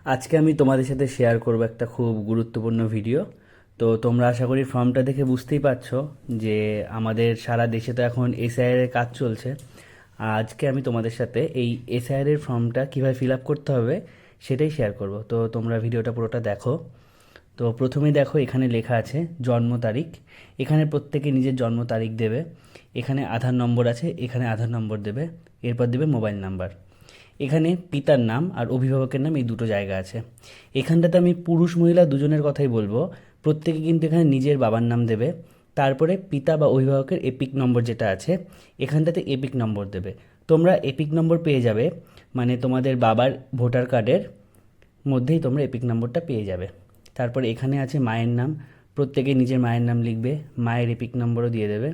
আজকে আমি তোমাদের সাথে শেয়ার করব একটা খুব গুরুত্বপূর্ণ ভিডিও। তো তোমরা আশা করি ফর্মটা দেখে বুঝতেই পারছো যে আমাদের সারা দেশে তো এখন এসআইআর এর কাজ চলছে। আজকে আমি তোমাদের সাথে এই এসআইআর এর ফর্মটা কীভাবে ফিল আপ করতে হবে সেটাই শেয়ার করব। তো তোমরা ভিডিওটা পুরোটা দেখো। তো প্রথমেই দেখো এখানে লেখা আছে জন্ম তারিখ। এখানে প্রত্যেকে নিজের জন্ম তারিখ দেবে। এখানে আধার নম্বর আছে, এখানে আধার নম্বর দেবে। এরপর দেবে মোবাইল নাম্বার। এখানে পিতার নাম আর অভিভাবকের নাম, এই দুটো জায়গা আছে। এখানটাতে আমি পুরুষ মহিলা দুজনের কথাই বলবো। প্রত্যেকে কিন্তু এখানে নিজের বাবার নাম দেবে। তারপরে পিতা বা অভিভাবকের এপিক নম্বর যেটা আছে, এখানটাতে এপিক নম্বর দেবে। তোমরা এপিক নম্বর পেয়ে যাবে, মানে তোমাদের বাবার ভোটার কার্ডের মধ্যেই তোমরা এপিক নম্বরটা পেয়ে যাবে। তারপরে এখানে আছে মায়ের নাম। প্রত্যেকে নিজের মায়ের নাম লিখবে, মায়ের এপিক নম্বরও দিয়ে দেবে।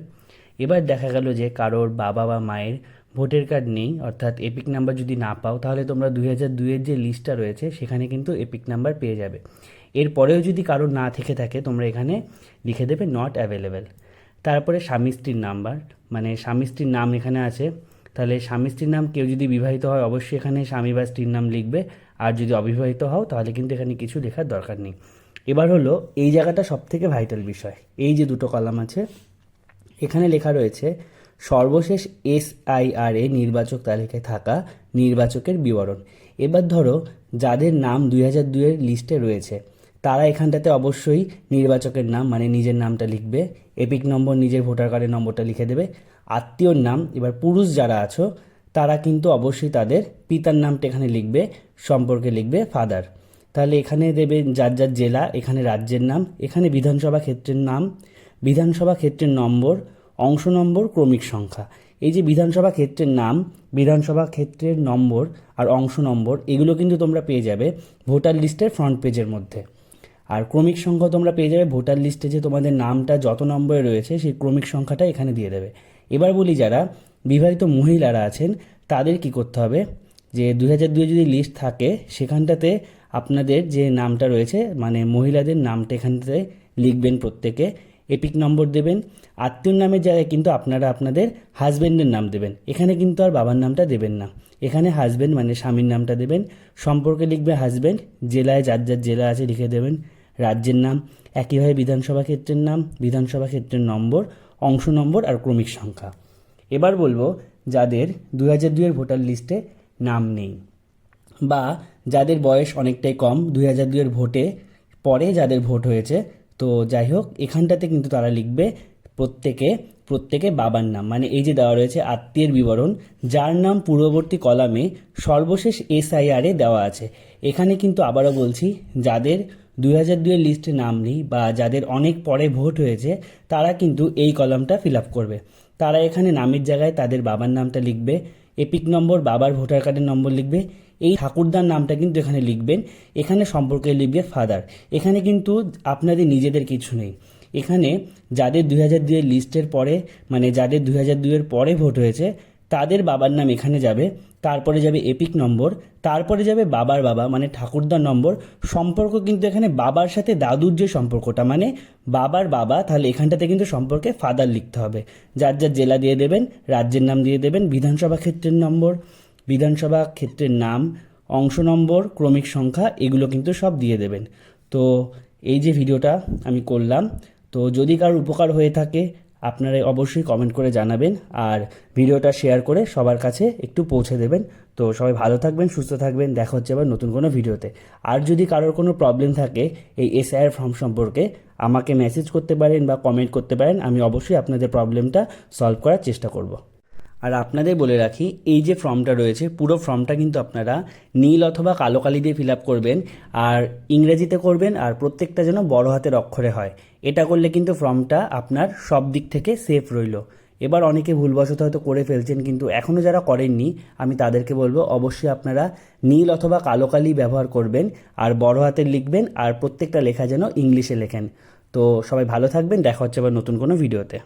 এবার দেখা গেল যে কারোর বাবা বা মায়ের ভোটার কার্ড নেই, অর্থাৎ এপিক নাম্বার যদি না পাও, তাহলে তোমরা 2002-এর যে লিস্টটা রয়েছে সেখানে কিন্তু এপিক নাম্বার পেয়ে যাবে। এরপরেও যদি কারোর না থেকে থাকে, তোমরা এখানে লিখে দেবে নট অ্যাভেলেবেল। তারপরে স্বামী স্ত্রীর নাম্বার, মানে স্বামী স্ত্রীর নাম এখানে আছে, তাহলে স্বামী স্ত্রীর নাম, কেউ যদি বিবাহিত হয় অবশ্যই এখানে স্বামী বা স্ত্রীর নাম লিখবে। আর যদি অবিবাহিত হও তাহলে কিন্তু এখানে কিছু লেখার দরকার নেই। এবার হলো এই জায়গাটা সবথেকে ভাইটাল বিষয়। এই যে দুটো কলাম আছে, এখানে লেখা রয়েছে সর্বশেষ এসআইআর-এ নির্বাচক তালিকায় থাকা নির্বাচকের বিবরণ। এবার ধরো যাদের নাম 2002-এর লিস্টে রয়েছে, তারা এখানটাতে অবশ্যই নির্বাচকের নাম মানে নিজের নামটা লিখবে, এপিক নম্বর নিজের ভোটার কার্ডের নম্বরটা লিখে দেবে, আত্মীয়র নাম। এবার পুরুষ যারা আছো তারা কিন্তু অবশ্যই তাদের পিতার নামটা এখানে লিখবে, সম্পর্কে লিখবে ফাদার। তাহলে এখানে দেবে যার যার জেলা, এখানে রাজ্যের নাম, এখানে বিধানসভা ক্ষেত্রের নাম, বিধানসভা ক্ষেত্রের নম্বর, অংশ নম্বর, ক্রমিক সংখ্যা। এই যে বিধানসভা ক্ষেত্রের নাম, বিধানসভা ক্ষেত্রের নম্বর আর অংশ নম্বর, এগুলো কিন্তু তোমরা পেয়ে যাবে ভোটার লিস্টের ফ্রন্ট পেজের মধ্যে। আর ক্রমিক সংখ্যা তোমরা পেয়ে যাবে ভোটার লিস্টে, যে তোমাদের নামটা যত নম্বরে রয়েছে সেই ক্রমিক সংখ্যাটা এখানে দিয়ে দেবে। এবার বলি যারা বিবাহিত মহিলারা আছেন তাদের কি করতে হবে, যে 2002 যদি লিস্ট থাকে সেখানটাতে আপনাদের যে নামটা রয়েছে মানে মহিলাদের নামটা এখানটাতে লিখবেন, প্রত্যেকে এপিক নম্বর দেবেন। আত্মীয়র নামের জায়গায় কিন্তু আপনারা আপনাদের হাজব্যান্ডের নাম দেবেন, এখানে কিন্তু আর বাবার নামটা দেবেন না। এখানে হাজব্যান্ড মানে স্বামীর নামটা দেবেন, সম্পর্কে লিখবে হাজব্যান্ড, জেলায় যার যার জেলা আছে লিখে দেবেন, রাজ্যের নাম, একইভাবে বিধানসভা ক্ষেত্রের নাম, বিধানসভা ক্ষেত্রের নম্বর, অংশ নম্বর আর ক্রমিক সংখ্যা। এবার বলবো যাদের 2002-এর ভোটার লিস্টে নাম নেই বা যাদের বয়স অনেকটাই কম, 2002-এর ভোটে পরে যাদের ভোট হয়েছে, তো যাই হোক এখানটাতে কিন্তু তারা লিখবে প্রত্যেকে বাবার নাম, মানে এই যে দেওয়া রয়েছে আত্মীয়ের বিবরণ, যার নাম পূর্ববর্তী কলামে সর্বশেষ এসআইআর-এ দেওয়া আছে। এখানে কিন্তু আবারও বলছি, যাদের 2002-এর লিস্টে নাম নেই বা যাদের অনেক পরে ভোট হয়েছে, তারা কিন্তু এই কলামটা ফিল আপ করবে। তারা এখানে নামের জায়গায় তাদের বাবার নামটা লিখবে, এপিক নম্বর বাবার ভোটার কার্ডের নম্বর লিখবে, এই ঠাকুরদার নামটা কিন্তু এখানে লিখবেন, এখানে সম্পর্কে লিখবে ফাদার। এখানে কিন্তু আপনাদের নিজেদের কিছু নেই। এখানে যাদের 2002-এর লিস্টের পরে মানে যাদের 2002-এর পরে ভোট হয়েছে তাদের বাবার নাম এখানে যাবে, তারপরে যাবে এপিক নম্বর, তারপরে যাবে বাবার বাবা মানে ঠাকুরদার নম্বর। সম্পর্ক কিন্তু এখানে বাবার সাথে দাদুর যে সম্পর্কটা মানে বাবার বাবা, তাহলে এখানটাতে কিন্তু সম্পর্কে ফাদার লিখতে হবে। যার যার জেলা দিয়ে দেবেন, রাজ্যের নাম দিয়ে দেবেন, বিধানসভা ক্ষেত্রের নম্বর, বিধানসভা ক্ষেত্রের নাম, অংশ নম্বর, ক্রমিক সংখ্যা, এগুলো কিন্তু সব দিয়ে দেবেন। তো এই যে ভিডিওটা আমি করলাম, তো যদি কারোর উপকার হয়ে থাকে আপনারা অবশ্যই কমেন্ট করে জানাবেন, আর ভিডিওটা শেয়ার করে সবার কাছে একটু পৌঁছে দেবেন। তো সবাই ভালো থাকবেন, সুস্থ থাকবেন, দেখা হচ্ছে আবার নতুন কোনো ভিডিওতে। আর যদি কারোর কোনো প্রবলেম থাকে এই এসআইআর ফর্ম সম্পর্কে, আমাকে মেসেজ করতে পারেন বা কমেন্ট করতে পারেন, আমি অবশ্যই আপনাদের প্রবলেমটা সলভ করার চেষ্টা করব। আর আপনাদের বলে রাখি, এই যে ফর্মটা রয়েছে পুরো ফর্মটা কিন্তু আপনারা নীল অথবা কালো কালি দিয়ে ফিল আপ করবেন, আর ইংরেজিতে করবেন, আর প্রত্যেকটা যেন বড় হাতের অক্ষরে হয়। এটা করলে কিন্তু ফর্মটা আপনার সব দিক থেকে সেফ রইল। এবার অনেকে ভুলবশত হয়তো করে ফেলছেন, কিন্তু এখনও যারা করেননি আমি তাদেরকে বলবো অবশ্যই আপনারা নীল অথবা কালো কালি ব্যবহার করবেন, আর বড় হাতের লিখবেন, আর প্রত্যেকটা লেখা যেন ইংলিশে লেখেন। তো সবাই ভালো থাকবেন, দেখা হচ্ছে আবার নতুন কোনো ভিডিওতে।